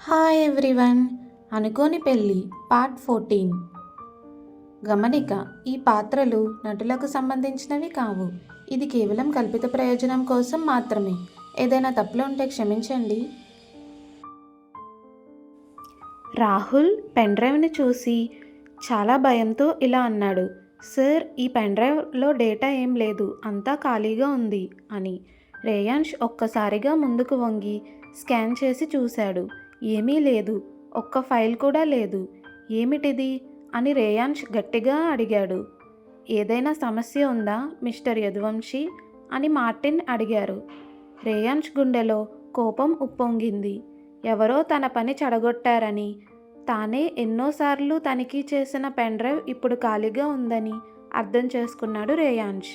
Hi everyone. అనుకోని పెళ్ళి part 14. గమనిక: ఈ పాత్రలు నటులకు సంబంధించినవి కావు. ఇది కేవలం కల్పిత ప్రయోజనం కోసం మాత్రమే. ఏదైనా తప్పులు ఉంటే క్షమించండి. రాహుల్ పెన్ డ్రైవ్ని చూసి చాలా భయంతో ఇలా అన్నాడు. సార్, ఈ పెన్ డ్రైవ్లో డేటా ఏం లేదు, అంతా ఖాళీగా ఉంది అని. రేయాన్ష్ ఒక్కసారిగా ముందుకు వంగి స్కాన్ చేసి చూశాడు. ఏమీ లేదు, ఒక్క ఫైల్ కూడా లేదు. ఏమిటిది అని రేయాన్ష్ గట్టిగా అడిగాడు. ఏదైనా సమస్య ఉందా మిస్టర్ యదువంశీ అని మార్టిన్ అడిగారు. రేయాన్ష్ గుండెలో కోపం ఉప్పొంగింది. ఎవరో తన పని చెడగొట్టారని, తానే ఎన్నోసార్లు తనిఖీ చేసిన పెన్ డ్రైవ్ ఇప్పుడు ఖాళీగా ఉందని అర్థం చేసుకున్నాడు రేయాన్ష్.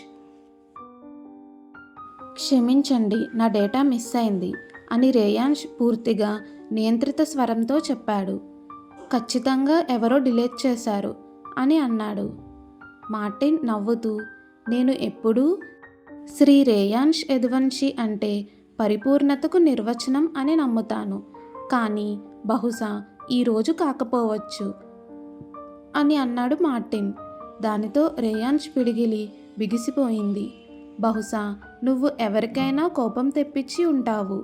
క్షమించండి, నా డేటా మిస్ అయింది అని రేయాన్ష్ పూర్తిగా నియంత్రిత స్వరంతో చెప్పాడు. ఖచ్చితంగా ఎవరో డిలీట్ చేశారు అని అన్నాడు. మార్టిన్ నవ్వుతూ, నేను ఎప్పుడూ శ్రీ రేయాన్ష్ యదువంశీ అంటే పరిపూర్ణతకు నిర్వచనం అని నమ్ముతాను, కానీ బహుశా ఈరోజు కాకపోవచ్చు అని అన్నాడు మార్టిన్. దానితో రేయాన్ష్ పిడిగిలి బిగిసిపోయింది. బహుశా నువ్వు ఎవరికైనా కోపం తెప్పించి ఉంటావు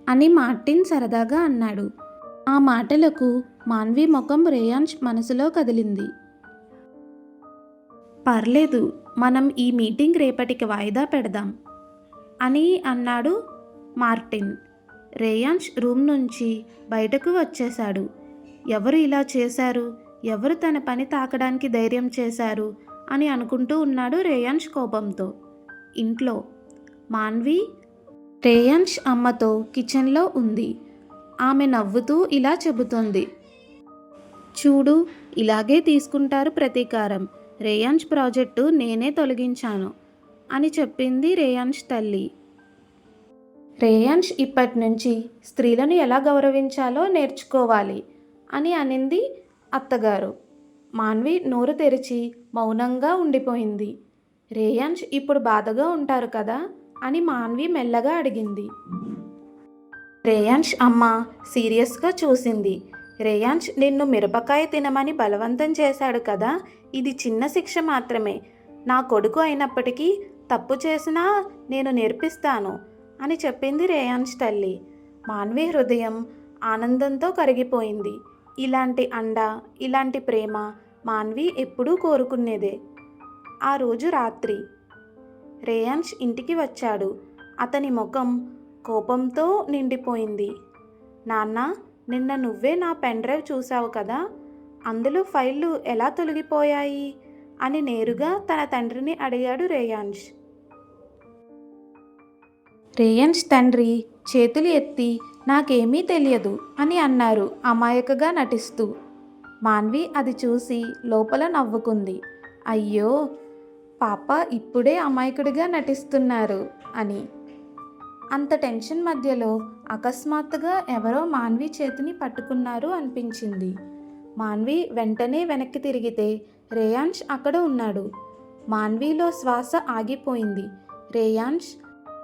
అని మార్టిన్ సరదాగా అన్నాడు. ఆ మాటలకు మాన్వి ముఖం రేయాన్ష్ మనసులో కదిలింది. పర్లేదు, మనం ఈ మీటింగ్ రేపటికి వాయిదా పెడదాం అని అన్నాడు మార్టిన్. రేయాన్ష్ రూమ్ నుంచి బయటకు వచ్చేశాడు. ఎవరు ఇలా చేశారు, ఎవరు తన పని తాకడానికి ధైర్యం చేశారు అని అనుకుంటూ ఉన్నాడు రేయాన్ష్ కోపంతో. ఇంట్లో మాన్వి రేయాన్ష్ అమ్మతో కిచెన్లో ఉంది. ఆమె నవ్వుతూ ఇలా చెబుతోంది. చూడు, ఇలాగే తీసుకుంటారు ప్రతీకారం. రేయాన్ష్ ప్రాజెక్టు నేనే తొలగించాను అని చెప్పింది రేయాన్ష్ తల్లి. రేయాన్ష్ ఇప్పటి నుంచి స్త్రీలను ఎలా గౌరవించాలో నేర్చుకోవాలి అని అనింది అత్తగారు. మాన్వి నోరు తెరిచి మౌనంగా ఉండిపోయింది. రేయాన్ష్ ఇప్పుడు బాధగా ఉంటారు కదా అని మాన్వి మెల్లగా అడిగింది. రేయాన్ష్ అమ్మ సీరియస్గా చూసింది. రేయాన్ష్ నిన్ను మిరపకాయ తినమని బలవంతం చేశాడు కదా, ఇది చిన్న శిక్ష మాత్రమే. నా కొడుకు అయినప్పటికీ తప్పు చేసినా నేను నేర్పిస్తాను అని చెప్పింది రేయాన్ష్ తల్లి. మాన్వి హృదయం ఆనందంతో కరిగిపోయింది. ఇలాంటి అండ, ఇలాంటి ప్రేమ మాన్వి ఎప్పుడూ కోరుకునేదే. ఆ రోజు రాత్రి రేయాన్ష్ ఇంటికి వచ్చాడు. అతని ముఖం కోపంతో నిండిపోయింది. నాన్న, నిన్న నువ్వే నా పెన్ డ్రైవ్ చూసావు కదా, అందులో ఫైళ్ళు ఎలా తొలగిపోయాయి అని నేరుగా తన తండ్రిని అడిగాడు రేయాన్ష్. రేయాన్ష్ తండ్రి చేతులు ఎత్తి నాకేమీ తెలియదు అని అన్నారు అమాయకగా నటిస్తూ. మాన్వి అది చూసి లోపల నవ్వుకుంది. అయ్యో పాప ఇప్పుడే అమాయకుడిగా నటిస్తున్నారు అని. అంత టెన్షన్ మధ్యలో అకస్మాత్తుగా ఎవరో మాన్వి చేతిని పట్టుకున్నారు అనిపించింది. మాన్వి వెంటనే వెనక్కి తిరిగితే రేయాన్ష్ అక్కడ ఉన్నాడు. మాన్విలో శ్వాస ఆగిపోయింది. రేయాన్ష్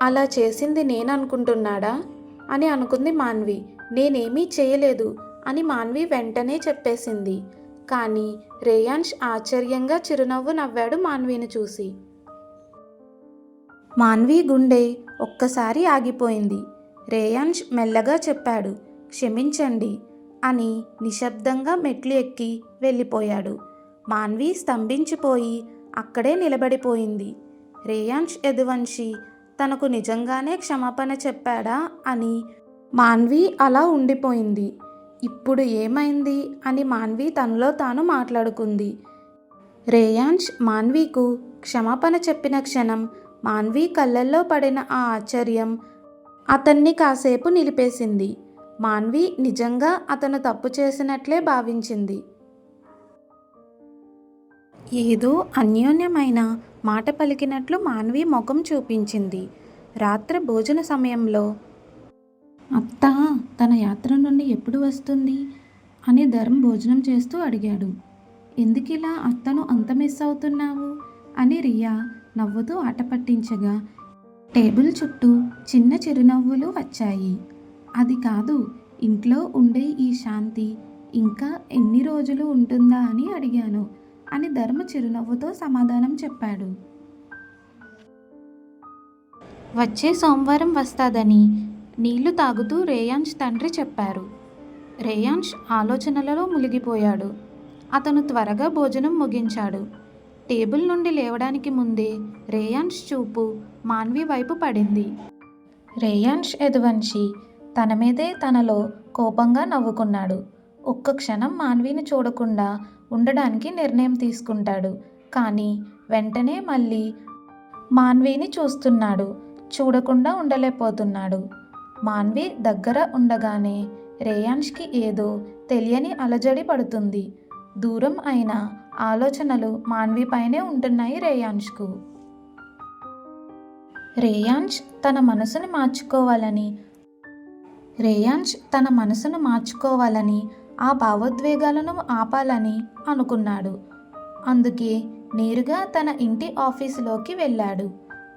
అలా చేసింది నేననుకుంటున్నాడా అని అనుకుంది మాన్వి. నేనేమీ చేయలేదు అని మాన్వి వెంటనే చెప్పేసింది. కానీ రేయాన్ష్ ఆశ్చర్యంగా చిరునవ్వు నవ్వాడు మాన్విని చూసి. మాన్వి గుండె ఒక్కసారి ఆగిపోయింది. రేయాన్ష్ మెల్లగా చెప్పాడు, క్షమించండి అని నిశ్శబ్దంగా మెట్లు ఎక్కి వెళ్ళిపోయాడు. మాన్వి స్తంభించిపోయి అక్కడే నిలబడిపోయింది. రేయాన్ష్ యదువంశీ తనకు నిజంగానే క్షమాపణ చెప్పాడా అని మాన్వి అలా ఉండిపోయింది. ఇప్పుడు ఏమైంది అని మాన్వి తనలో తాను మాట్లాడుకుంది. రేయాన్ష్ మాన్వికు క్షమాపణ చెప్పిన క్షణం మాన్వి కళ్ళల్లో పడిన ఆ ఆశ్చర్యం అతన్ని కాసేపు నిలిపేసింది. మాన్వి నిజంగా అతను తప్పు చేసినట్లే భావించింది. ఏదో అన్యోన్యమైన మాట పలికినట్లు మాన్వి ముఖం చూపించింది. రాత్రి భోజన సమయంలో అత్త తన యాత్ర నుండి ఎప్పుడు వస్తుంది అని ధర్మ్ భోజనం చేస్తూ అడిగాడు. ఎందుకిలా అత్తను అంత మిస్ అవుతున్నావు అని రియా నవ్వుతూ ఆట పట్టించగా టేబుల్ చుట్టూ చిన్న చిరునవ్వులు వచ్చాయి. అది కాదు, ఇంట్లో ఉండే ఈ శాంతి ఇంకా ఎన్ని రోజులు ఉంటుందా అని అడిగాను అని ధర్మ చిరునవ్వుతో సమాధానం చెప్పాడు. వచ్చే సోమవారం వస్తాదని నీళ్లు తాగుతూ రేయాన్స్ తండ్రి చెప్పారు. రేయాన్స్ ఆలోచనలలో మునిగిపోయాడు. అతను త్వరగా భోజనం ముగించాడు. టేబుల్ నుండి లేవడానికి ముందే రేయాన్స్ చూపు మాన్వి వైపు పడింది. రేయాన్స్ యదువంశి తన మీదే తనలో కోపంగా నవ్వుకున్నాడు. ఒక్క క్షణం మాన్విని చూడకుండా ఉండడానికి నిర్ణయం తీసుకుంటాడు. కానీ వెంటనే మళ్ళీ మాన్విని చూస్తున్నాడు. చూడకుండా ఉండలేకపోతున్నాడు. మాన్వి దగ్గర ఉండగానే రేయాన్స్కి ఏదో తెలియని అలజడి పడుతుంది. దూరం అయిన ఆలోచనలు మాన్విపైనే ఉంటున్నాయి రేయాన్స్కు. రేయాన్స్ తన మనసును మార్చుకోవాలని ఆ భావోద్వేగాలను ఆపాలని అనుకున్నాడు. అందుకే నేరుగా తన ఇంటి ఆఫీసులోకి వెళ్ళాడు.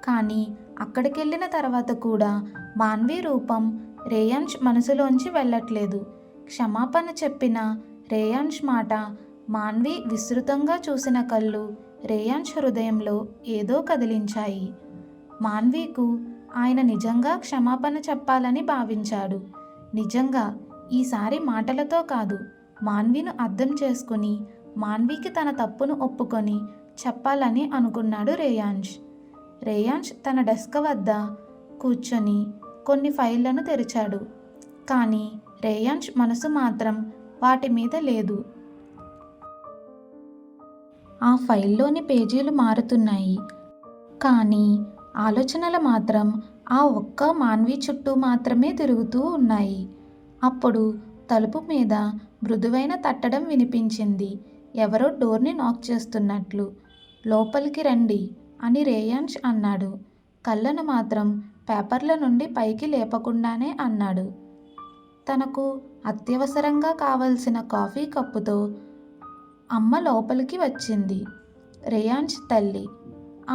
కానీ అక్కడికెళ్ళిన తర్వాత కూడా మాన్వి రూపం రేయాన్స్ మనసులోంచి వెళ్ళట్లేదు. క్షమాపణ చెప్పిన రేయాన్స్ మాట, మాన్వి విస్తృతంగా చూసిన కళ్ళు రేయాన్స్ హృదయంలో ఏదో కదిలించాయి. మాన్వికు ఆయన నిజంగా క్షమాపణ చెప్పాలని భావించాడు. నిజంగా ఈసారి మాటలతో కాదు, మాన్విను అర్థం చేసుకుని మాన్వికి తన తప్పును ఒప్పుకొని చెప్పాలని అనుకున్నాడు రేయాన్స్. రేయాన్స్ తన డెస్క్ వద్ద కూర్చొని కొన్ని ఫైళ్లను తెరిచాడు. కానీ రేయాన్స్ మనసు మాత్రం వాటి మీద లేదు. ఆ ఫైల్లోని పేజీలు మారుతున్నాయి. కానీ ఆలోచనలు మాత్రం ఆ ఒక్క మాన్వి చుట్టూ మాత్రమే తిరుగుతూ ఉన్నాయి. అప్పుడు తలుపు మీద మృదువైన తట్టడం వినిపించింది. ఎవరో డోర్ని నాక్ చేస్తున్నట్లు. లోపలికి రండి అని రేయాన్స్ అన్నాడు. కళ్ళను మాత్రం పేపర్ల నుండి పైకి లేపకుండానే అన్నాడు. తనకు అత్యవసరంగా కావలసిన కాఫీ కప్పుతో అమ్మ లోపలికి వచ్చింది. రేయాన్స్ తల్లి.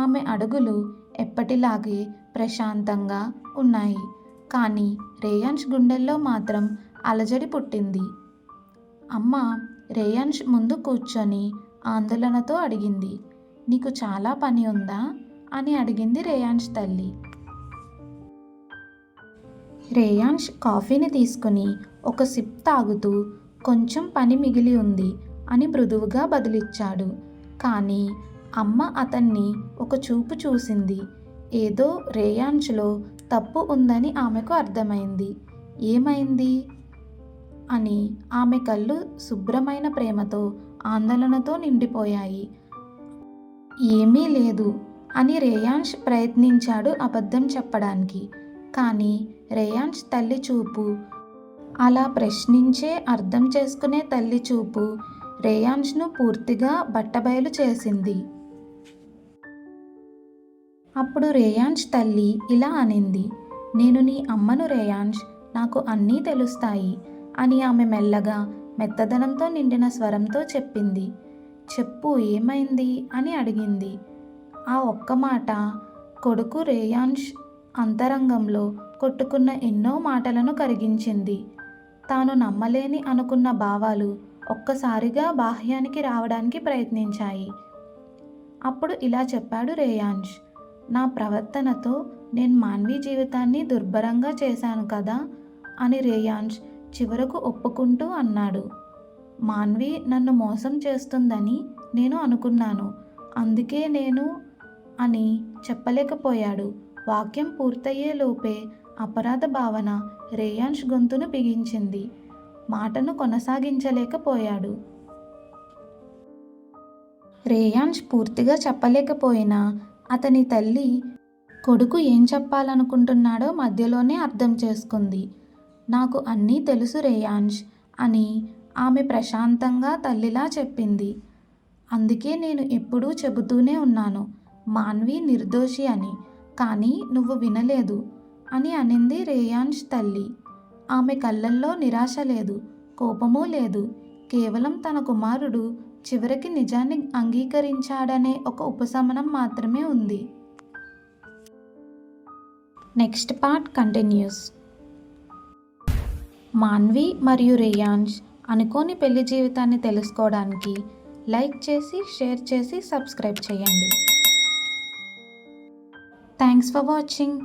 ఆమె అడుగులు ఎప్పటిలాగే ప్రశాంతంగా ఉన్నాయి. కానీ రేయాన్స్ గుండెల్లో మాత్రం అలజడి పుట్టింది. అమ్మ రేయాన్స్ ముందు కూర్చొని ఆందోళనతో అడిగింది. నీకు చాలా పని ఉందా అని అడిగింది రేయాన్స్ తల్లి. రేయాన్స్ కాఫీని తీసుకుని ఒక సిప్ తాగుతూ కొంచెం పని మిగిలి ఉంది అని మృదువుగా బదులిచ్చాడు. కానీ అమ్మ అతన్ని ఒక చూపు చూసింది. ఏదో రేయాన్స్లో తప్పు ఉందని ఆమెకు అర్థమైంది. ఏమైంది అని ఆమె కళ్ళు శుభ్రమైన ప్రేమతో ఆందోళనతో నిండిపోయాయి. ఏమీ లేదు అని రేయాన్స్ ప్రయత్నించాడు అబద్ధం చెప్పడానికి. కానీ రేయాన్స్ తల్లి చూపు, అలా ప్రశ్నించే అర్థం చేసుకునే తల్లి చూపు రేయాన్స్ను పూర్తిగా బట్టబయలు చేసింది. అప్పుడు రేయాన్స్ తల్లి ఇలా అనింది. నేను నీ అమ్మను రేయాన్స్, నాకు అన్నీ తెలుస్తాయి అని ఆమె మెల్లగా మెత్తదనంతో నిండిన స్వరంతో చెప్పింది. చెప్పు ఏమైంది అని అడిగింది. ఆ ఒక్క మాట కొడుకు రేయాన్స్ అంతరంగంలో కొట్టుకున్న ఎన్నో మాటలను కరిగించింది. తాను నమ్మలేని అనుకున్న భావాలు ఒక్కసారిగా బాహ్యానికి రావడానికి ప్రయత్నించాయి. అప్పుడు ఇలా చెప్పాడు రేయాన్స్. నా ప్రవర్తనతో నేను మాన్వి జీవితాన్ని దుర్భరంగా చేశాను కదా అని రేయాన్స్ చివరకు ఒప్పుకుంటూ అన్నాడు. మాన్వి నన్ను మోసం చేస్తుందని నేను అనుకున్నాను, అందుకే నేను అని చెప్పలేకపోయాడు. వాక్యం పూర్తయ్యే లోపే అపరాధ భావన రేయాన్స్ గొంతును బిగించింది. మాటను కొనసాగించలేకపోయాడు. రేయాన్స్ పూర్తిగా చెప్పలేకపోయినా అతని తల్లి కొడుకు ఏం చెప్పాలనుకుంటున్నాడో మధ్యలోనే అర్థం చేసుకుంది. నాకు అన్నీ తెలుసు రేయాన్స్ అని ఆమె ప్రశాంతంగా తల్లిలా చెప్పింది. అందుకే నేను ఎప్పుడూ చెబుతూనే ఉన్నాను మాన్వి నిర్దోషి అని, కానీ నువ్వు వినలేదు అని అనింది రేయాన్స్ తల్లి. ఆమె కళ్ళల్లో నిరాశ లేదు, కోపమూ లేదు. కేవలం తన కుమారుడు చివరికి నిజాన్ని అంగీకరించాడనే ఒక ఉపశమనం మాత్రమే ఉంది. Next part continuous. మాన్వి మరియు రేయాంష్ అనుకోని పెళ్లి జీవితాన్ని తెలుసుకోవడానికి లైక్ చేసి, షేర్ చేసి, సబ్స్క్రైబ్ చేయండి. Thanks for watching.